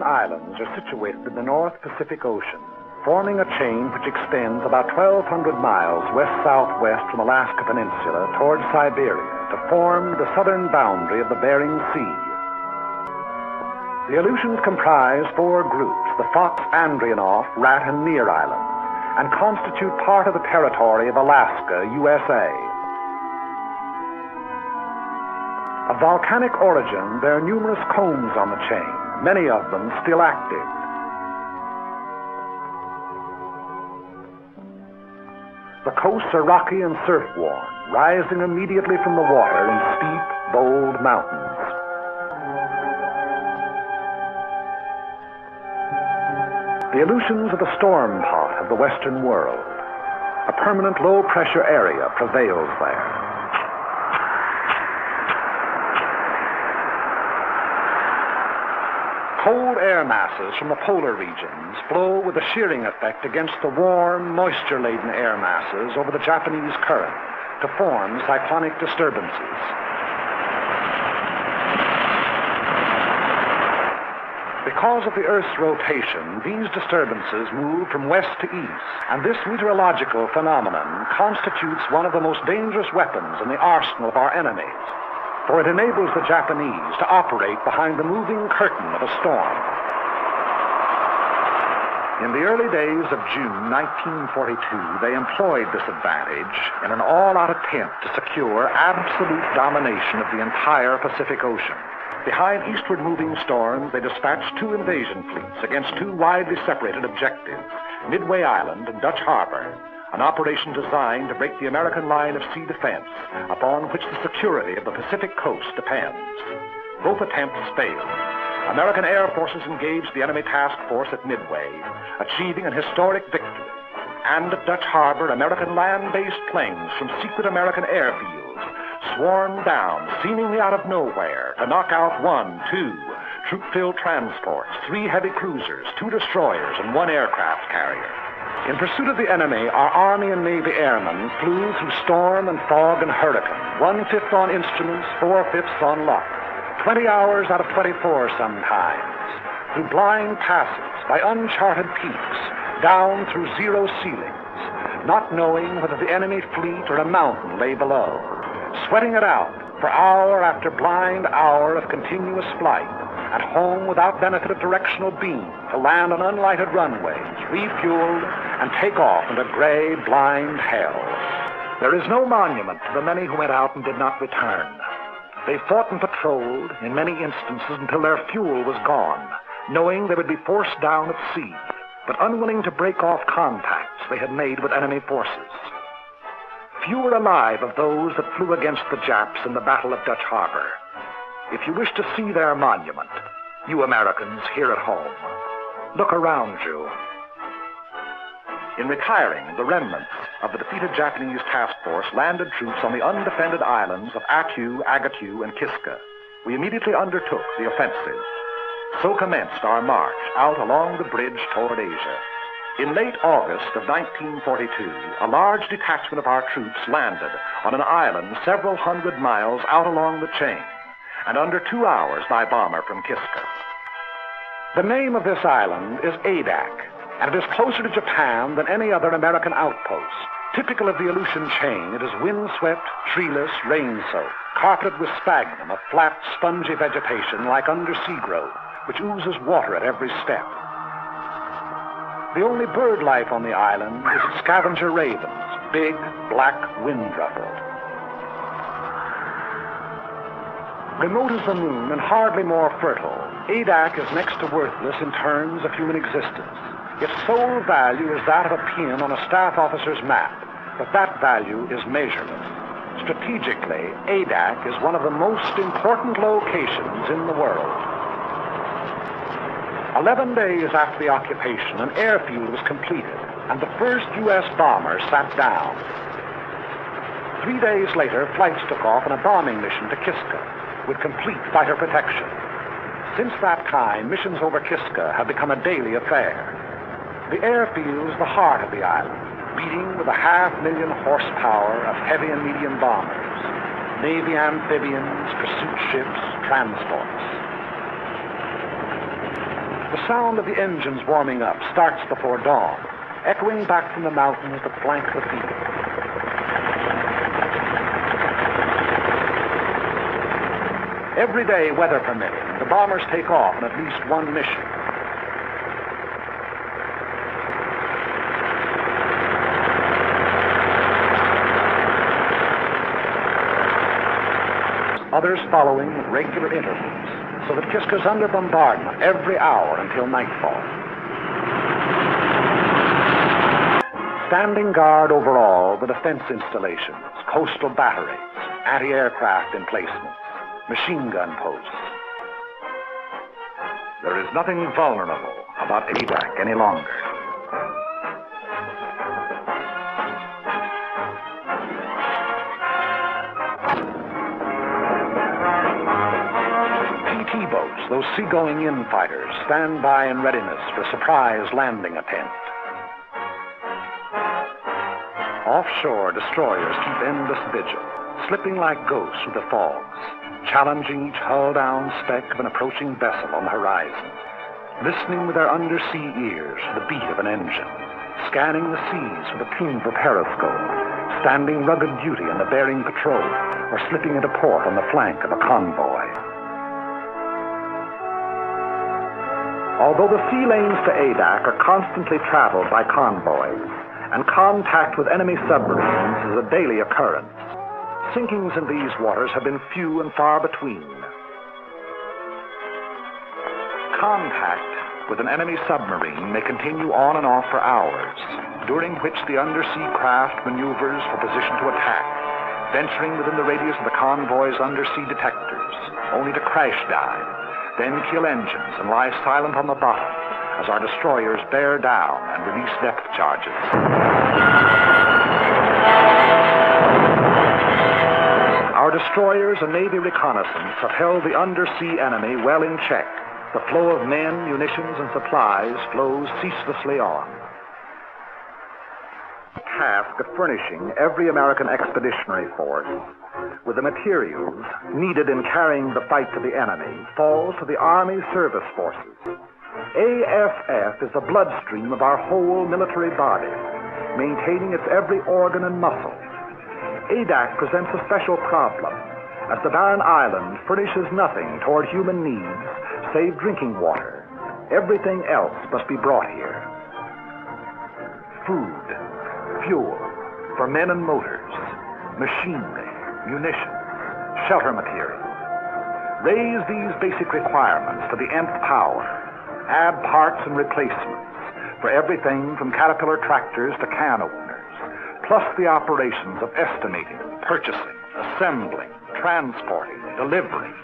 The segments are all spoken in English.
Islands are situated in the North Pacific Ocean, forming a chain which extends about 1,200 miles west-southwest from Alaska Peninsula towards Siberia to form the southern boundary of the Bering Sea. The Aleutians comprise 4 groups, the Fox, Andreanoff, Rat, and Near Islands, and constitute part of the territory of Alaska, USA. Of volcanic origin, there are numerous cones on the chain, many of them still active. The coasts are rocky and surf-worn, rising immediately from the water in steep, bold mountains. The Aleutians are the storm pot of the Western world. A permanent low-pressure area prevails there. Cold air masses from the polar regions flow with a shearing effect against the warm, moisture-laden air masses over the Japanese current to form cyclonic disturbances. Because of the Earth's rotation, these disturbances move from west to east, and this meteorological phenomenon constitutes one of the most dangerous weapons in the arsenal of our enemies, for it enables the Japanese to operate behind the moving curtain of a storm. In the early days of June 1942, they employed this advantage in an all-out attempt to secure absolute domination of the entire Pacific Ocean. Behind eastward-moving storms, they dispatched 2 invasion fleets against 2 widely separated objectives, Midway Island and Dutch Harbor, an operation designed to break the American line of sea defense upon which the security of the Pacific coast depends. Both attempts failed. American air forces engaged the enemy task force at Midway, achieving an historic victory. And at Dutch Harbor, American land-based planes from secret American airfields swarmed down, seemingly out of nowhere, to knock out 1, 2 troop-filled transports, 3 heavy cruisers, 2 destroyers, and 1 aircraft carrier. In pursuit of the enemy, our Army and Navy airmen flew through storm and fog and hurricane, 1/5 on instruments, 4/5 on luck, 20 hours out of 24 sometimes, through blind passes, by uncharted peaks, down through zero ceilings, not knowing whether the enemy fleet or a mountain lay below, sweating it out for hour after blind hour of continuous flight, at home without benefit of directional beam, to land on unlighted runways, refueled, and take off into gray, blind hell. There is no monument to the many who went out and did not return. They fought and patrolled, in many instances, until their fuel was gone, knowing they would be forced down at sea, but unwilling to break off contacts they had made with enemy forces. Few are alive of those that flew against the Japs in the Battle of Dutch Harbor. If you wish to see their monument, you Americans here at home, look around you. In retiring, the remnants of the defeated Japanese task force landed troops on the undefended islands of Attu, Agatu, and Kiska. We immediately undertook the offensive. So commenced our march out along the bridge toward Asia. In late August of 1942, a large detachment of our troops landed on an island several hundred miles out along the chain, and under 2 hours by bomber from Kiska. The name of this island is Adak, and it is closer to Japan than any other American outpost. Typical of the Aleutian chain, it is windswept, treeless, rain-soaked, carpeted with sphagnum, a flat, spongy vegetation like undersea growth, which oozes water at every step. The only bird life on the island is its scavenger ravens, big, black, wind-ruffled. Remote as the moon and hardly more fertile, Adak is next to worthless in terms of human existence. Its sole value is that of a pin on a staff officer's map, but that value is measureless. Strategically, Adak is one of the most important locations in the world. 11 days after the occupation, an airfield was completed, and the first U.S. bomber sat down. 3 days later, flights took off on a bombing mission to Kiska, with complete fighter protection. Since that time, missions over Kiska have become a daily affair. The airfield is the heart of the island, beating with 500,000 horsepower of heavy and medium bombers, Navy amphibians, pursuit ships, transports. The sound of the engines warming up starts before dawn, echoing back from the mountains that flank the field. Every day, weather permitting, the bombers take off on at least one mission. Others following at regular intervals, so that Kiska's under bombardment every hour until nightfall. Standing guard over all the defense installations, coastal batteries, anti-aircraft emplacements, machine gun posts. There is nothing vulnerable about ADAC any longer. PT boats, those seagoing-in fighters, stand by in readiness for a surprise landing attempt. Offshore, destroyers keep endless vigil, slipping like ghosts through the fogs, challenging each hull-down speck of an approaching vessel on the horizon, listening with their undersea ears for the beat of an engine, scanning the seas with a tuneful periscope, standing rugged duty on the Bering Patrol, or slipping into port on the flank of a convoy. Although the sea lanes to ADAC are constantly traveled by convoys, and contact with enemy submarines is a daily occurrence, sinkings in these waters have been few and far between. Contact with an enemy submarine may continue on and off for hours, during which the undersea craft maneuvers for position to attack, venturing within the radius of the convoy's undersea detectors, only to crash dive, then kill engines and lie silent on the bottom as our destroyers bear down and release depth charges. Our destroyers and Navy reconnaissance have held the undersea enemy well in check. The flow of men, munitions, and supplies flows ceaselessly on. The task of furnishing every American expeditionary force with the materials needed in carrying the fight to the enemy falls to the Army Service Forces. AFF is the bloodstream of our whole military body, maintaining its every organ and muscle. ADAC presents a special problem, as the barren island furnishes nothing toward human needs save drinking water. Everything else must be brought here. Food, fuel for men and motors, machinery, munitions, shelter material. Raise these basic requirements to the nth power. Add parts and replacements for everything from Caterpillar tractors to can openers, plus the operations of estimating, purchasing, assembling, transporting, delivering,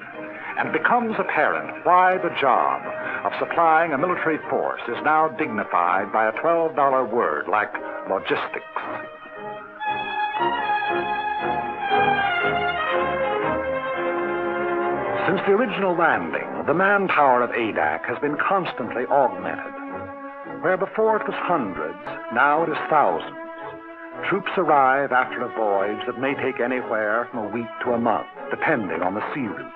and it becomes apparent why the job of supplying a military force is now dignified by a $12 word like logistics. Since the original landing, the manpower of ADAC has been constantly augmented. Where before it was hundreds, now it is thousands. Troops arrive after a voyage that may take anywhere from a week to a month, depending on the sea route.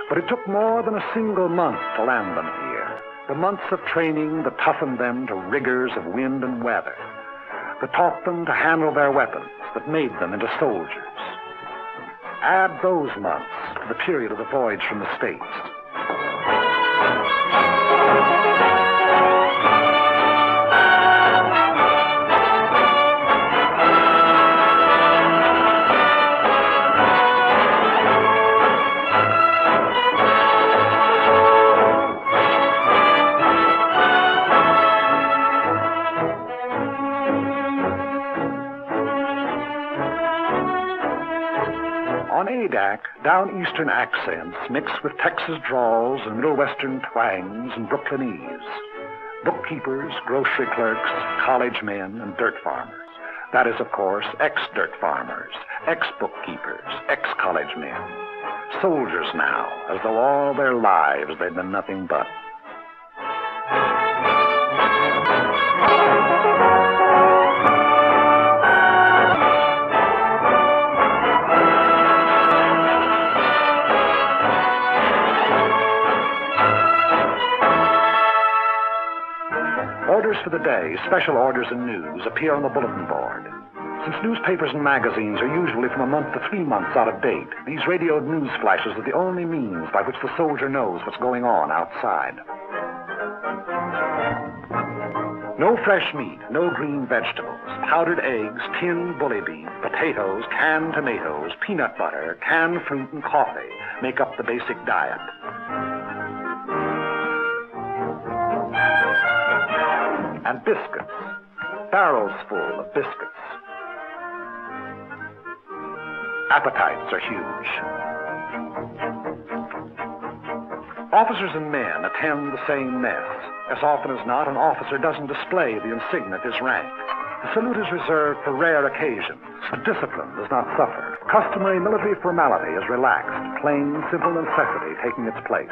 But it took more than a single month to land them here. The months of training that toughened them to rigors of wind and weather, that taught them to handle their weapons, that made them into soldiers. Add those months to the period of the voyage from the States. On Adak, down-eastern accents mix with Texas drawls and Middle Western twangs and Brooklynese. Bookkeepers, grocery clerks, college men, and dirt farmers. That is, of course, ex-dirt farmers, ex-bookkeepers, ex-college men. Soldiers now, as though all their lives they'd been nothing but. Orders for the day, special orders and news, appear on the bulletin board. Since newspapers and magazines are usually from a month to 3 months out of date, these radioed news flashes are the only means by which the soldier knows what's going on outside. No fresh meat, no green vegetables, powdered eggs, tinned bully beef, potatoes, canned tomatoes, peanut butter, canned fruit, and coffee make up the basic diet. And biscuits, barrels full of biscuits. Appetites are huge. Officers and men attend the same mess. As often as not, an officer doesn't display the insignia of his rank. The salute is reserved for rare occasions. Discipline does not suffer. Customary military formality is relaxed, plain, simple necessity taking its place.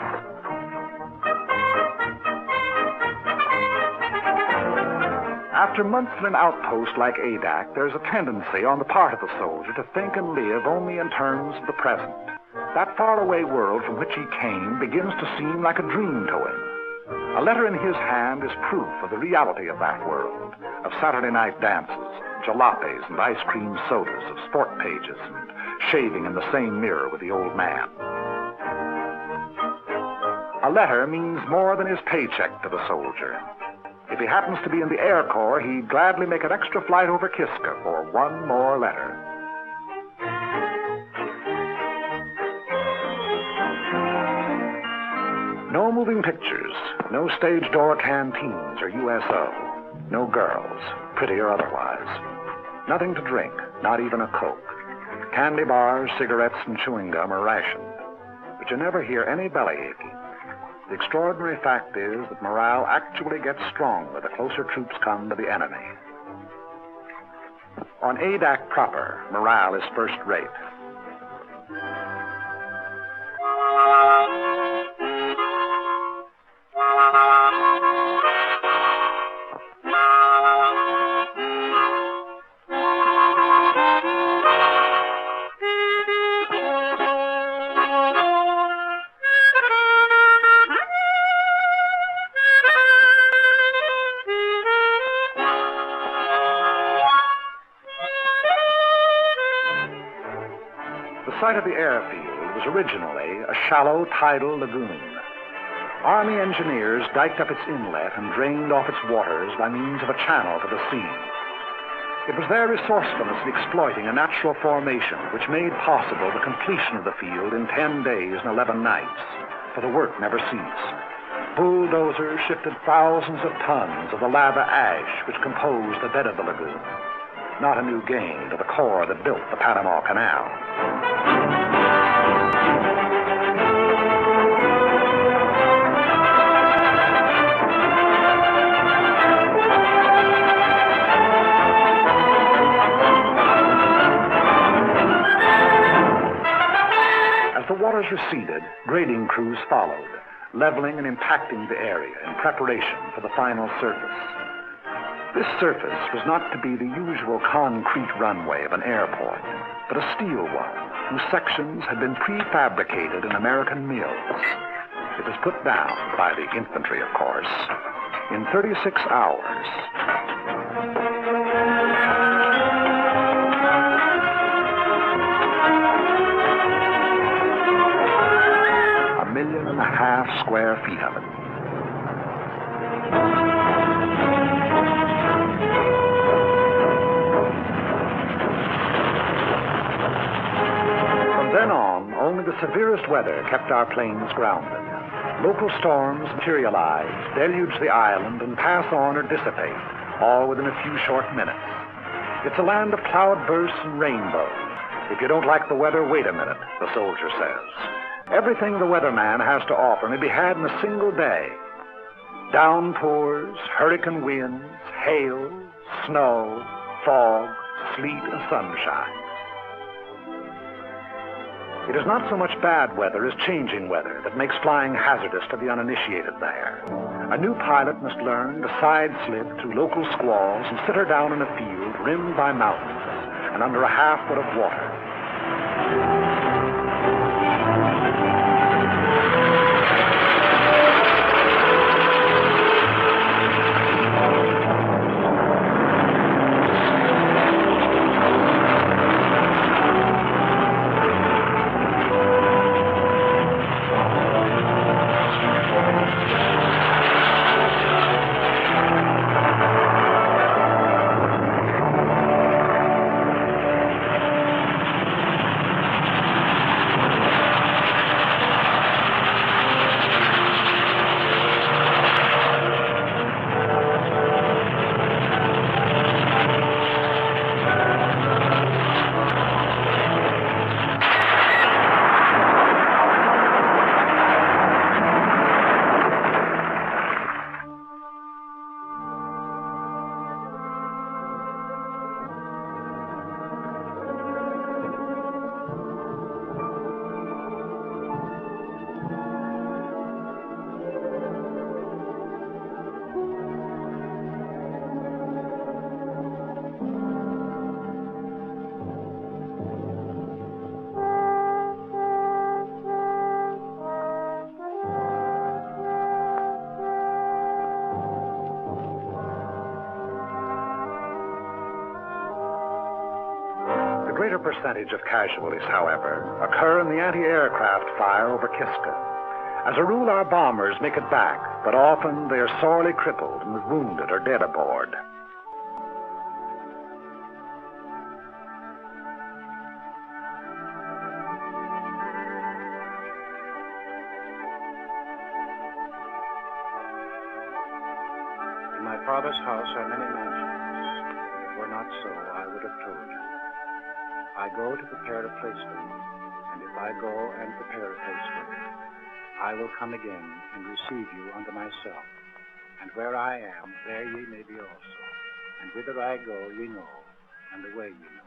After months in an outpost like Adak, there's a tendency on the part of the soldier to think and live only in terms of the present. That faraway world from which he came begins to seem like a dream to him. A letter in his hand is proof of the reality of that world, of Saturday night dances, jalopies and ice cream sodas, of sport pages and shaving in the same mirror with the old man. A letter means more than his paycheck to the soldier. If he happens to be in the Air Corps, he'd gladly make an extra flight over Kiska for one more letter. No moving pictures, no stage door canteens or USO, no girls, pretty or otherwise. Nothing to drink, not even a Coke. Candy bars, cigarettes, and chewing gum are rationed, but you never hear any belly aching. The extraordinary fact is that morale actually gets stronger the closer troops come to the enemy. On Adak proper, morale is first rate. The site of the airfield was originally a shallow tidal lagoon. Army engineers diked up its inlet and drained off its waters by means of a channel to the sea. It was their resourcefulness in exploiting a natural formation which made possible the completion of the field in 10 days and 11 nights, for the work never ceased. Bulldozers shifted thousands of tons of the lava ash which composed the bed of the lagoon. Not a new gain to the Corps that built the Panama Canal. As the waters receded, grading crews followed, leveling and impacting the area in preparation for the final surface. This surface was not to be the usual concrete runway of an airport, but a steel one, whose sections had been prefabricated in American mills. It was put down by the infantry, of course, in 36 hours. A 1.5 million square feet of it. From then on, only the severest weather kept our planes grounded. Local storms materialize, deluge the island, and pass on or dissipate, all within a few short minutes. It's a land of cloudbursts and rainbows, If you don't like the weather, wait a minute, the soldier says. Everything the weatherman has to offer may be had in a single day. Downpours, hurricane winds, hail, snow, fog, sleet, and sunshine. It is not so much bad weather as changing weather that makes flying hazardous to the uninitiated there. A new pilot must learn to side slip through local squalls and sit her down in a field rimmed by mountains and under a half foot of water. The greater percentage of casualties, however, occur in the anti-aircraft fire over Kiska. As a rule, our bombers make it back, but often they are sorely crippled and wounded or dead aboard. In my father's house are many mansions. If it were not so, I would have told you. I go to prepare a place for you, and if I go and prepare a place for you, I will come again and receive you unto myself. And where I am, there ye may be also. And whither I go, ye know, and the way ye know.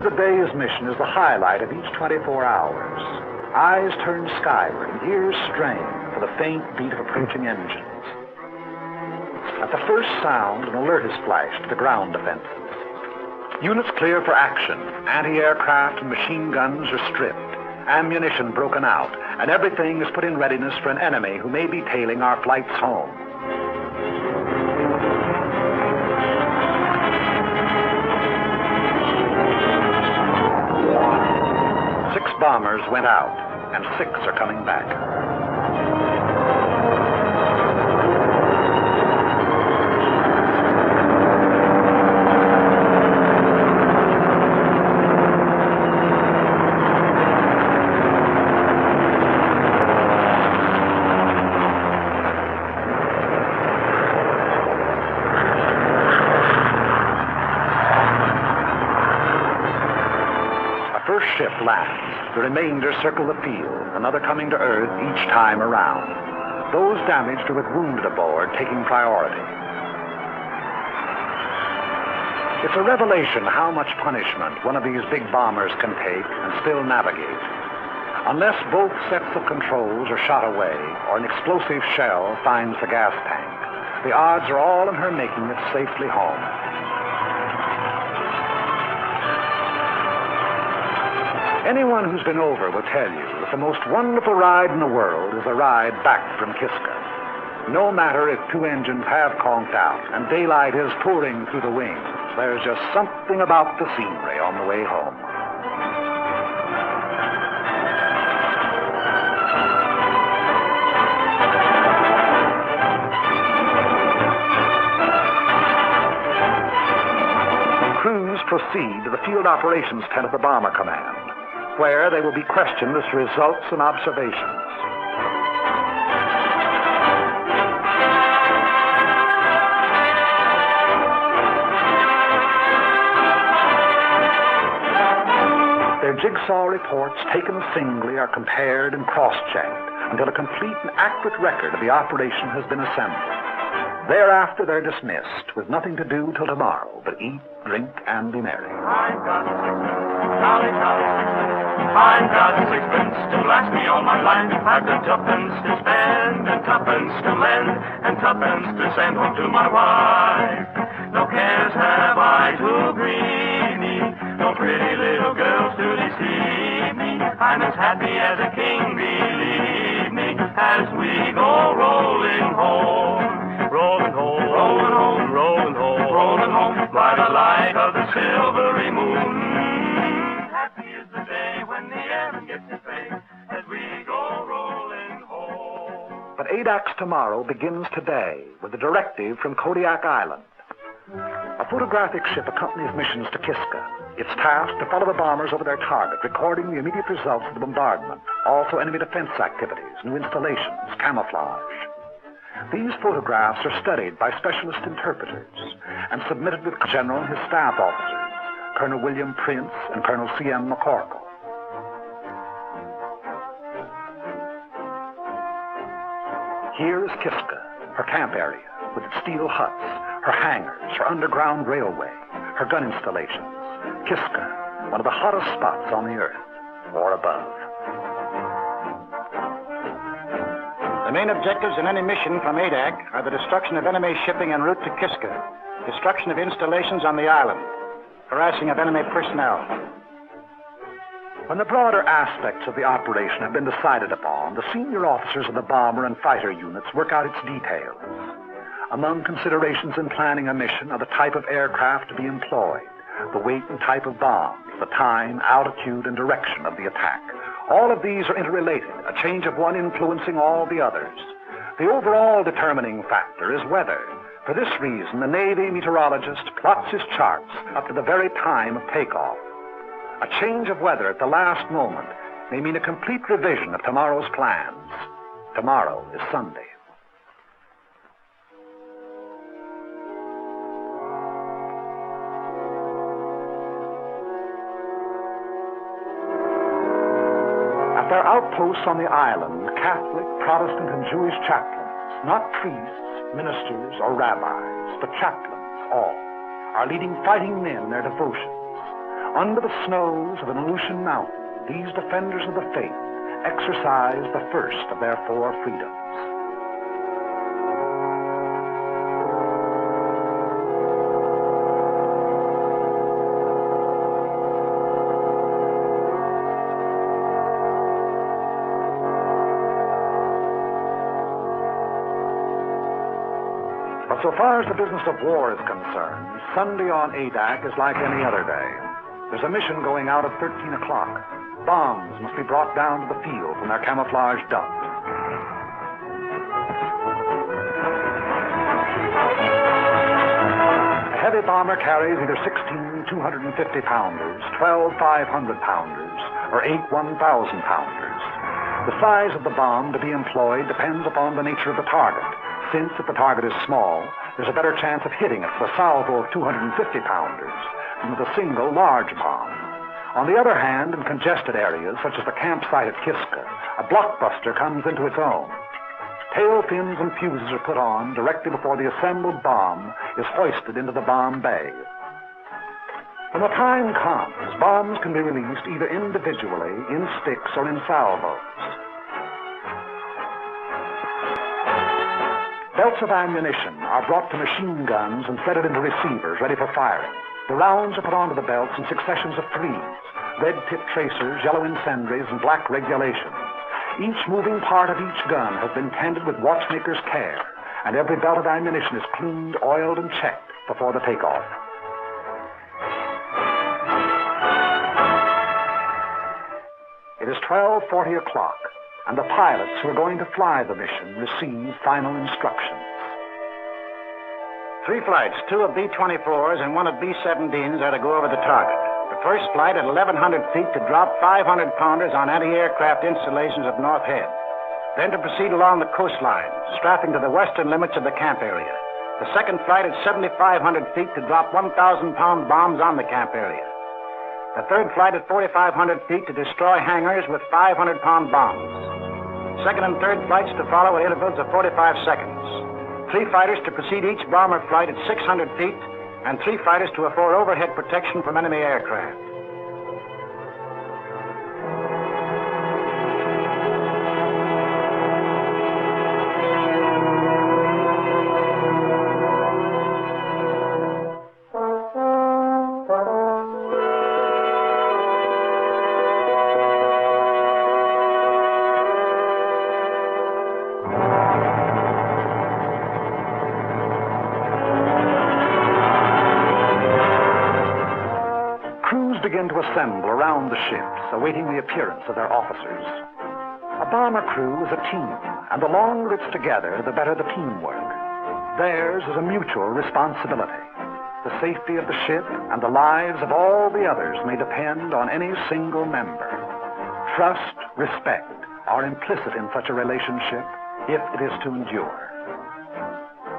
The day's mission is the highlight of each 24 hours. Eyes turn skyward and ears strain for the faint beat of approaching engines. At the first sound, an alert is flashed to the ground defenses. Units clear for action. Anti-aircraft and machine guns are stripped, ammunition broken out, and everything is put in readiness for an enemy who may be tailing our flights home. Bombers went out, and 6 are coming back. A first ship lands. The remainder circle the field, another coming to Earth each time around. Those damaged or with wounded aboard taking priority. It's a revelation how much punishment one of these big bombers can take and still navigate. Unless both sets of controls are shot away or an explosive shell finds the gas tank, the odds are all in her making it safely home. Anyone who's been over will tell you that the most wonderful ride in the world is a ride back from Kiska. No matter if 2 engines have conked out and daylight is pouring through the wings, there's just something about the scenery on the way home. crews proceed to the field operations tent of the Bomber Command, where they will be questioned as to results and observations. Their jigsaw reports, taken singly, are compared and cross-checked until a complete and accurate record of the operation has been assembled. Thereafter, they're dismissed, with nothing to do till tomorrow but eat, drink, and be merry. I've got sixpence, jolly, jolly sixpence. I've got sixpence to last me all my life. I've got tuppence to spend, and tuppence to lend, and tuppence to send home to my wife. No cares have I to grieve me, no pretty little girls to deceive me. I'm as happy as a king, believe me, as we go rolling home. Rolling home, rolling home, rolling home, rolling home, by the light of the silvery moon. Happy is the day when the airman gets his pay, as we go rolling home. But ADAC's tomorrow begins today with a directive from Kodiak Island. A photographic ship accompanies missions to Kiska. It's tasked to follow the bombers over their target, recording the immediate results of the bombardment, also enemy defense activities, new installations, camouflage. These photographs are studied by specialist interpreters and submitted with General and his staff officers, Colonel William Prince and Colonel C.M. McCorkle. Here is Kiska, her camp area, with its steel huts, her hangars, her underground railway, her gun installations. Kiska, one of the hottest spots on the earth, or above. The main objectives in any mission from ADAC are the destruction of enemy shipping en route to Kiska, destruction of installations on the island, harassing of enemy personnel. When the broader aspects of the operation have been decided upon, the senior officers of the bomber and fighter units work out its details. Among considerations in planning a mission are the type of aircraft to be employed, the weight and type of bombs, the time, altitude, and direction of the attack. All of these are interrelated, a change of one influencing all the others. The overall determining factor is weather. For this reason, the Navy meteorologist plots his charts up to the very time of takeoff. A change of weather at the last moment may mean a complete revision of tomorrow's plans. Tomorrow is Sunday. At their outposts on the island, Catholic, Protestant, and Jewish chaplains, not priests, ministers, or rabbis, but chaplains, all, are leading fighting men in their devotions. Under the snows of an Aleutian mountain, these defenders of the faith exercise the first of their four freedoms. But so far as the business of war is concerned, Sunday on ADAC is like any other day. There's a mission going out at 13 o'clock. Bombs must be brought down to the field from their camouflage duct. A heavy bomber carries either 16 250-pounders, 12 500-pounders, or 8 1,000-pounders. The size of the bomb to be employed depends upon the nature of the target. Since if the target is small, there's a better chance of hitting it with a salvo of 250-pounders than with a single large bomb. On the other hand, in congested areas, such as the campsite at Kiska, a blockbuster comes into its own. Tail fins and fuses are put on directly before the assembled bomb is hoisted into the bomb bay. When the time comes, bombs can be released either individually, in sticks, or in salvos. Belts of ammunition are brought to machine guns and fitted into receivers ready for firing. The rounds are put onto the belts in successions of threes, red-tip tracers, yellow incendiaries, and black regulations. Each moving part of each gun has been tended with watchmaker's care, and every belt of ammunition is cleaned, oiled, and checked before the takeoff. It is 12:40 o'clock, and the pilots who are going to fly the mission receive final instructions. 3 flights, 2 of B-24s and 1 of B-17s are to go over the target. The first flight at 1,100 feet to drop 500-pounders on anti-aircraft installations at North Head. Then to proceed along the coastline, strapping to the western limits of the camp area. The second flight at 7,500 feet to drop 1,000-pound bombs on the camp area. The third flight at 4,500 feet to destroy hangars with 500-pound bombs. Second and third flights to follow at intervals of 45 seconds. 3 fighters to precede each bomber flight at 600 feet, and 3 fighters to afford overhead protection from enemy aircraft. Begin to assemble around the ships, awaiting the appearance of their officers. A bomber crew is a team, and the longer it's together, the better the teamwork. Theirs is a mutual responsibility. The safety of the ship and the lives of all the others may depend on any single member. Trust, respect are implicit in such a relationship if it is to endure.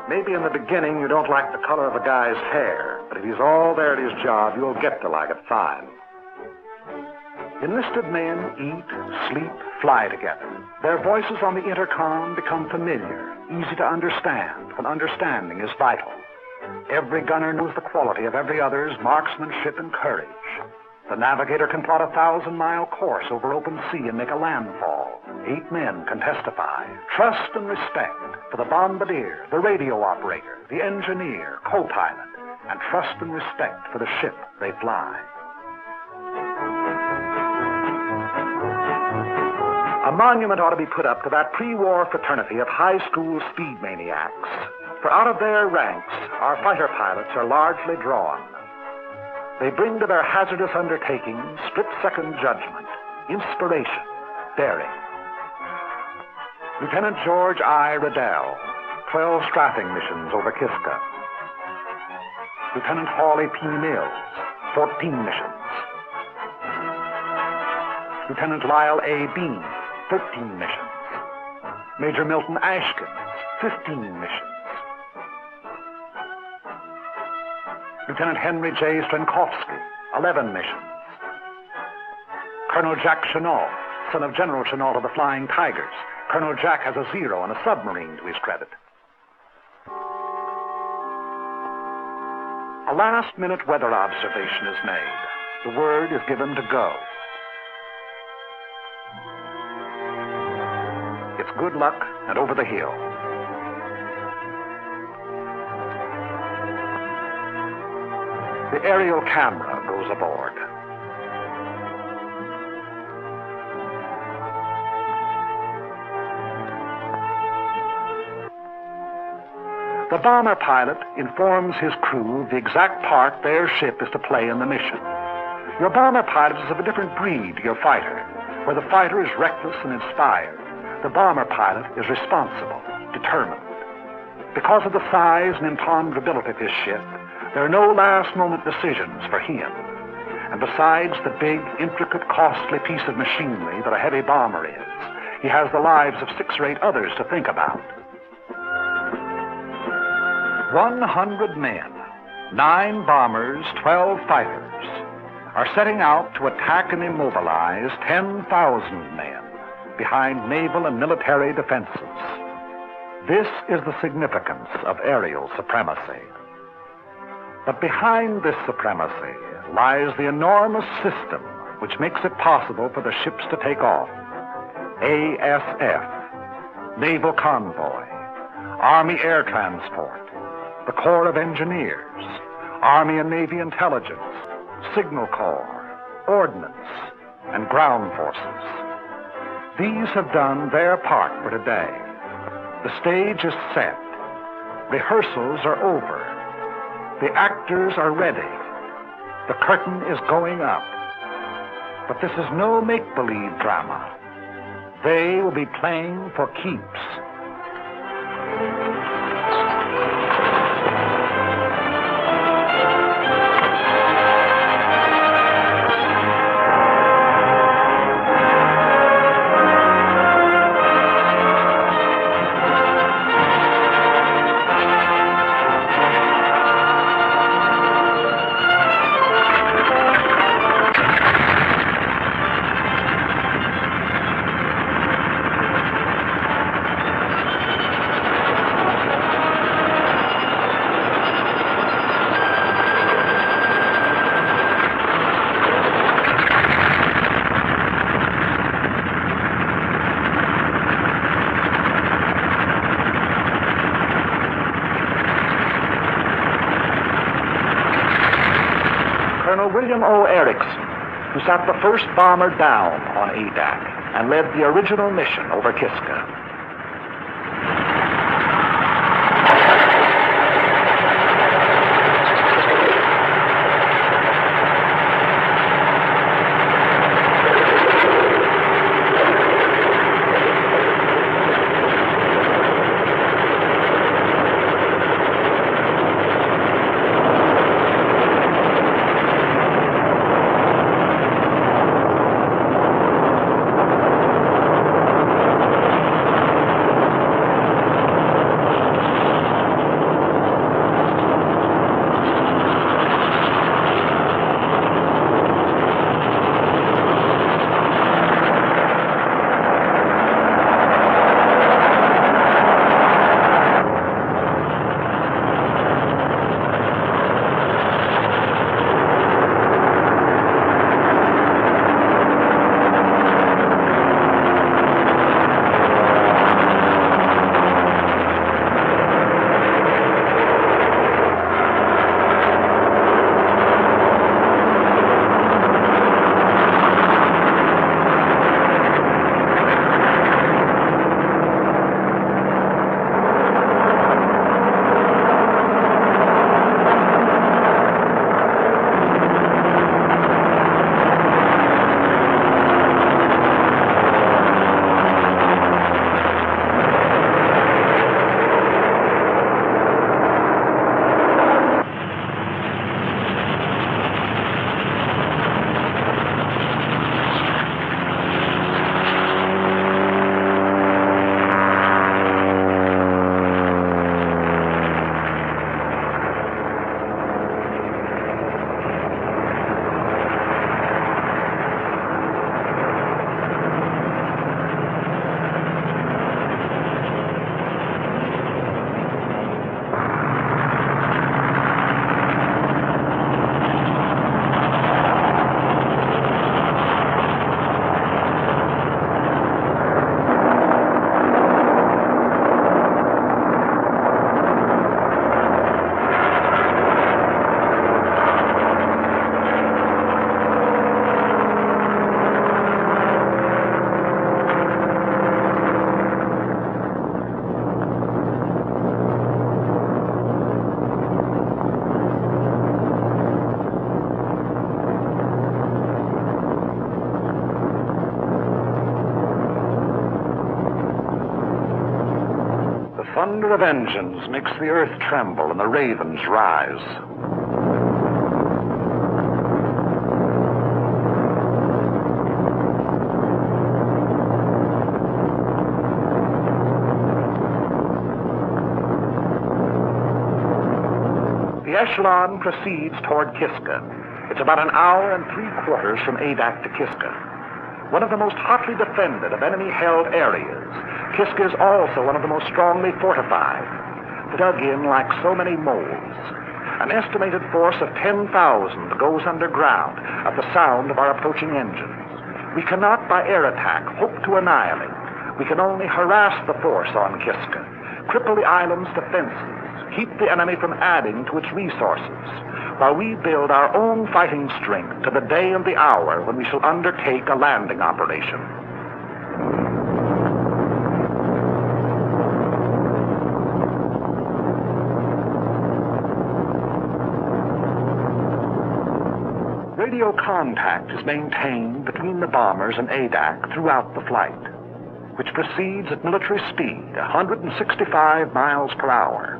Maybe in the beginning you don't like the color of a guy's hair, but if he's all there at his job, you'll get to like it fine. Enlisted men eat, sleep, fly together. Their voices on the intercom become familiar, easy to understand, when understanding is vital. Every gunner knows the quality of every other's marksmanship and courage. The navigator can plot a 1,000-mile course over open sea and make a landfall. 8 men can testify. Trust and respect for the bombardier, the radio operator, the engineer, co-pilot, and trust and respect for the ship they fly. A monument ought to be put up to that pre-war fraternity of high school speed maniacs. For out of their ranks, our fighter pilots are largely drawn. They bring to their hazardous undertakings split-second judgment, inspiration, daring. Lieutenant George I. Riddell, 12 strafing missions over Kiska. Lieutenant Hawley P. Mills, 14 missions. Lieutenant Lyle A. Bean, 13 missions. Major Milton Ashkins, 15 missions. Lieutenant Henry J. Strankowski, 11 missions. Colonel Jack Chenault, son of General Chenault of the Flying Tigers. Colonel Jack has a 0 and a submarine to his credit. A last-minute weather observation is made. The word is given to go. It's good luck and over the hill. The aerial camera goes aboard. The bomber pilot informs his crew of the exact part their ship is to play in the mission. Your bomber pilot is of a different breed to your fighter. Where the fighter is reckless and inspired, the bomber pilot is responsible, determined. Because of the size and imponderability of his ship, there are no last-moment decisions for him. And besides the big, intricate, costly piece of machinery that a heavy bomber is, he has the lives of 6 or 8 others to think about. 100 men, 9 bombers, 12 fighters, are setting out to attack and immobilize 10,000 men behind naval and military defenses. This is the significance of aerial supremacy. But behind this supremacy lies the enormous system which makes it possible for the ships to take off. ASF, Naval Convoy, Army Air Transport, the Corps of Engineers, Army and Navy Intelligence, Signal Corps, Ordnance, and Ground Forces. These have done their part for today. The stage is set. Rehearsals are over. The actors are ready. The curtain is going up. But this is no make-believe drama. They will be playing for keeps. Colonel William O. Erickson, who sat the first bomber down on Adak and led the original mission over Kiska. The thunder of engines makes the earth tremble and the ravens rise. The echelon proceeds toward Kiska. It's about an hour and 3/4 from Adak to Kiska, one of the most hotly defended of enemy-held areas. Kiska is also one of the most strongly fortified, dug in like so many moles. An estimated force of 10,000 goes underground at the sound of our approaching engines. We cannot, by air attack, hope to annihilate. We can only harass the force on Kiska, cripple the island's defenses, keep the enemy from adding to its resources, while we build our own fighting strength to the day and the hour when we shall undertake a landing operation. Radio contact is maintained between the bombers and Adak throughout the flight, which proceeds at military speed, 165 miles per hour.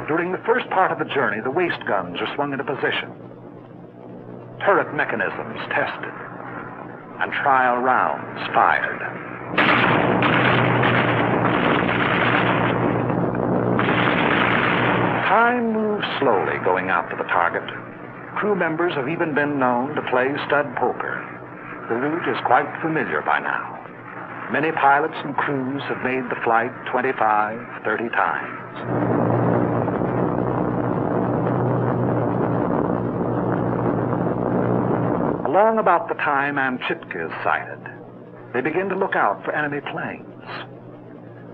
During the first part of the journey, the waist guns are swung into position, turret mechanisms tested, and trial rounds fired. Time moves slowly going out to the target. Crew members have even been known to play stud poker. The route is quite familiar by now. Many pilots and crews have made the flight 25, 30 times. Along about the time Kiska is sighted, they begin to look out for enemy planes.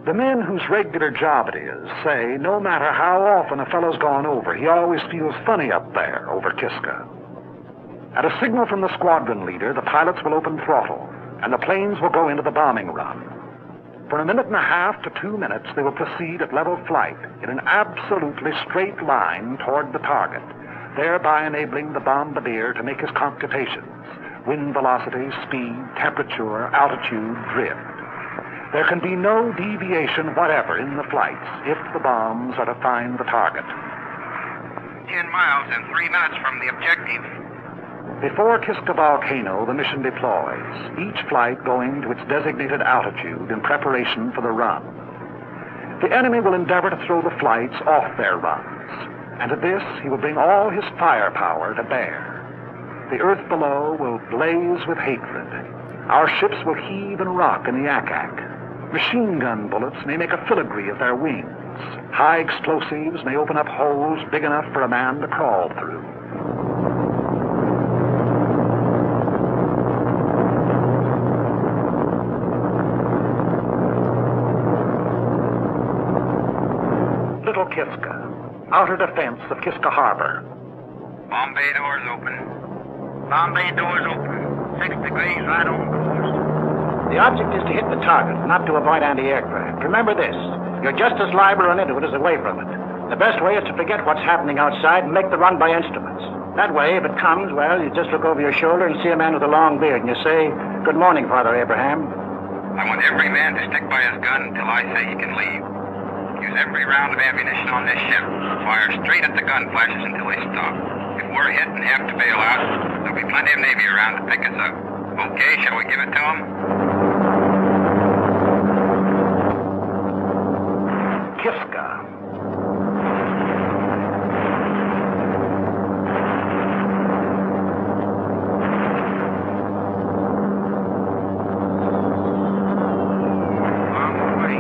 The men whose regular job it is say no matter how often a fellow's gone over, he always feels funny up there over Kiska. At a signal from the squadron leader, the pilots will open throttle, and the planes will go into the bombing run. For 1.5 to 2 minutes, they will proceed at level flight in an absolutely straight line toward the target, thereby enabling the bombardier to make his computations: wind velocity, speed, temperature, altitude, drift. There can be no deviation whatever in the flights if the bombs are to find the target. 10 miles and 3 minutes from the objective. Before Kiska Volcano, the mission deploys, each flight going to its designated altitude in preparation for the run. The enemy will endeavor to throw the flights off their runs, and to this he will bring all his firepower to bear. The earth below will blaze with hatred. Our ships will heave and rock in the ack-ack. Machine gun bullets may make a filigree of their wings. High explosives may open up holes big enough for a man to crawl through. Little Kiska, outer defense of Kiska Harbor. Bomb bay doors open. Bomb bay doors open. 6 degrees right on course. The object is to hit the target, not to avoid anti-aircraft. Remember this. You're just as liable to run into it as away from it. The best way is to forget what's happening outside and make the run by instruments. That way, if it comes, well, you just look over your shoulder and see a man with a long beard, and you say, "Good morning, Father Abraham." I want every man to stick by his gun until I say he can leave. Use every round of ammunition on this ship. Fire straight at the gun flashes until they stop. If we're hit and have to bail out, there'll be plenty of Navy around to pick us up. Okay, shall we give it to them? Kiska. On the way.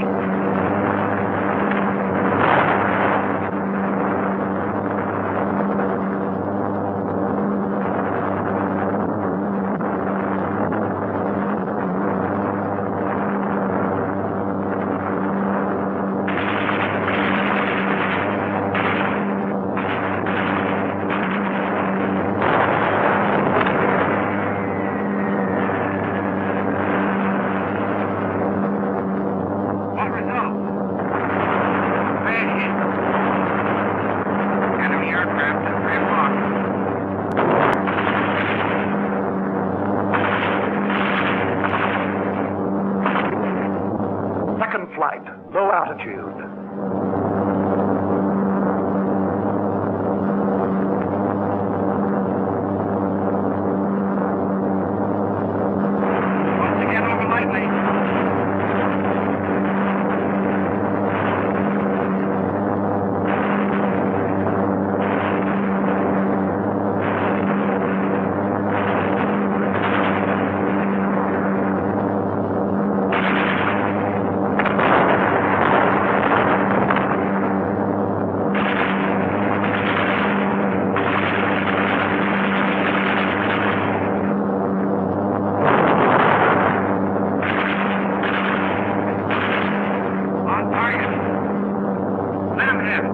What result? Bad hit. Enemy aircraft at 3 o'clock. Second flight, low altitude. Once again over lightly. On target. Let him have it.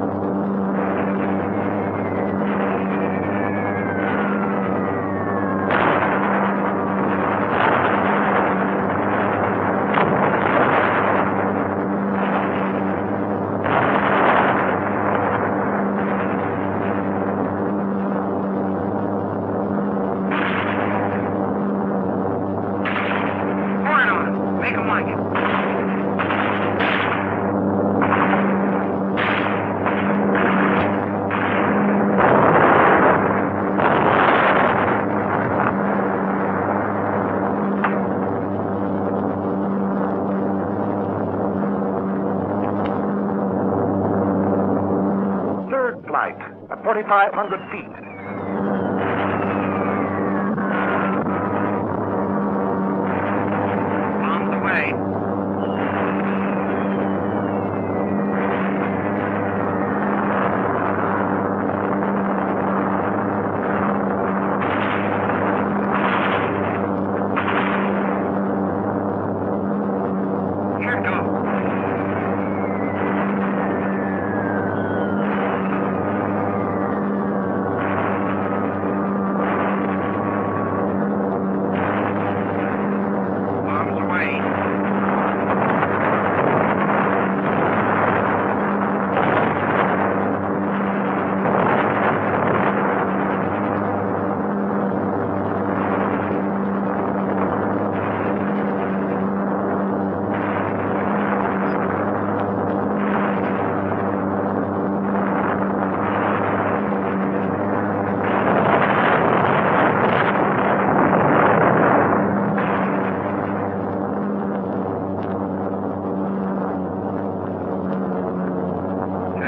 Pour it on him. Make him like it. Third flight at 4,500 feet. On the way.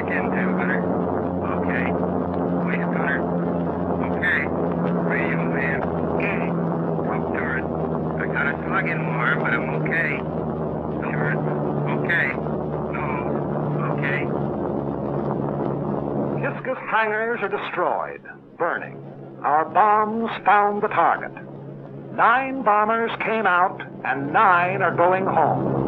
Back in too, Gunner. Okay. Voice Gunner. Okay. Radio man. Okay. Up turret. I got a slug in more, but I'm okay. Turret. Okay. No. Okay. Kiska's hangars are destroyed, burning. Our bombs found the target. 9 bombers came out, and 9 are going home.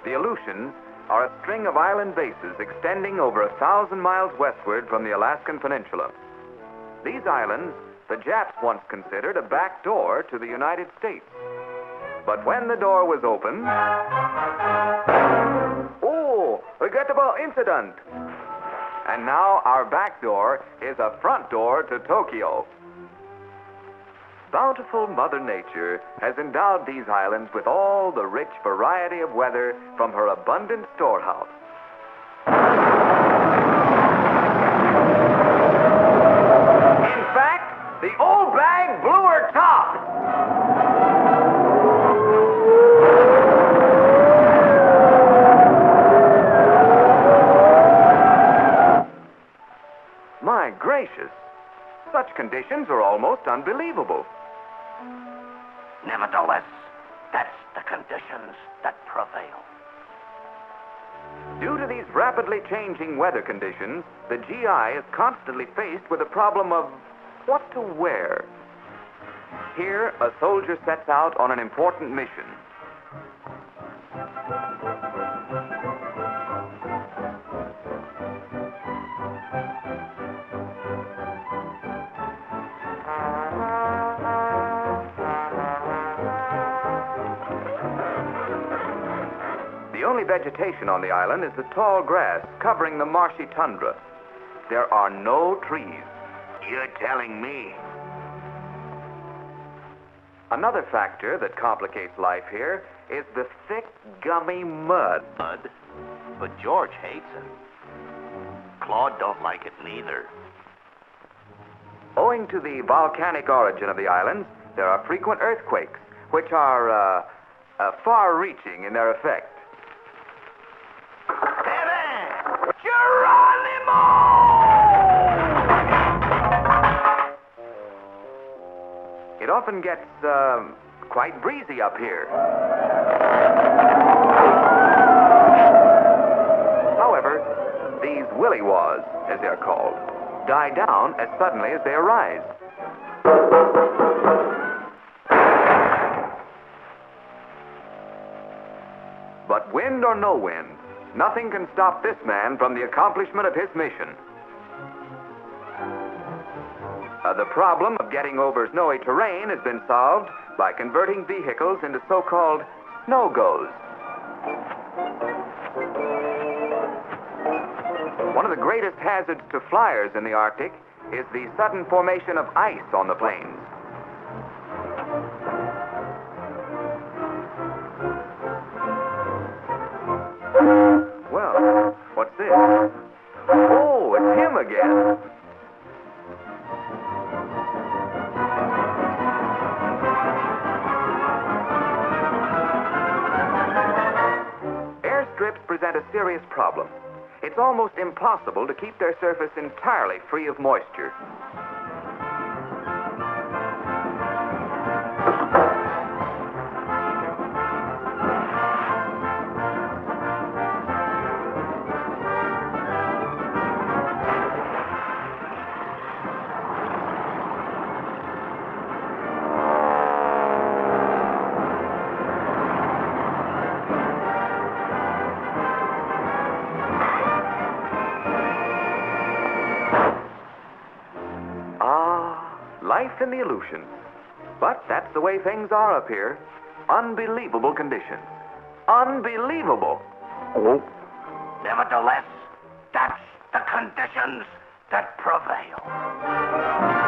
The Aleutians are a string of island bases extending over 1,000 miles westward from the Alaskan Peninsula. These islands, the Japs once considered a back door to the United States. But when the door was opened... Oh, regrettable incident! And now our back door is a front door to Tokyo. Bountiful Mother Nature has endowed these islands with all the rich variety of weather from her abundant storehouse. In fact, the old bag blew her top. My gracious, such conditions are almost unbelievable. Nevertheless, that's the conditions that prevail. Due to these rapidly changing weather conditions, the GI is constantly faced with the problem of what to wear. Here, a soldier sets out on an important mission. The only vegetation on the island is the tall grass covering the marshy tundra. There are no trees. You're telling me? Another factor that complicates life here is the thick, gummy mud. Bud, but George hates it. Claude don't like it neither. Owing to the volcanic origin of the islands, there are frequent earthquakes, which are far-reaching in their effect. Geronimo! It often gets quite breezy up here. However, these willy-waws, as they're called, die down as suddenly as they arise. But wind or no wind, nothing can stop this man from the accomplishment of his mission. The problem of getting over snowy terrain has been solved by converting vehicles into so-called no-goes. One of the greatest hazards to flyers in the Arctic is the sudden formation of ice on the plains. Well, what's this? Oh, it's him again. again. Airstrips present a serious problem. It's almost impossible to keep their surface entirely free of moisture. Life in the Aleutians. But that's the way things are up here. Unbelievable conditions. Unbelievable. Nevertheless, that's the conditions that prevail.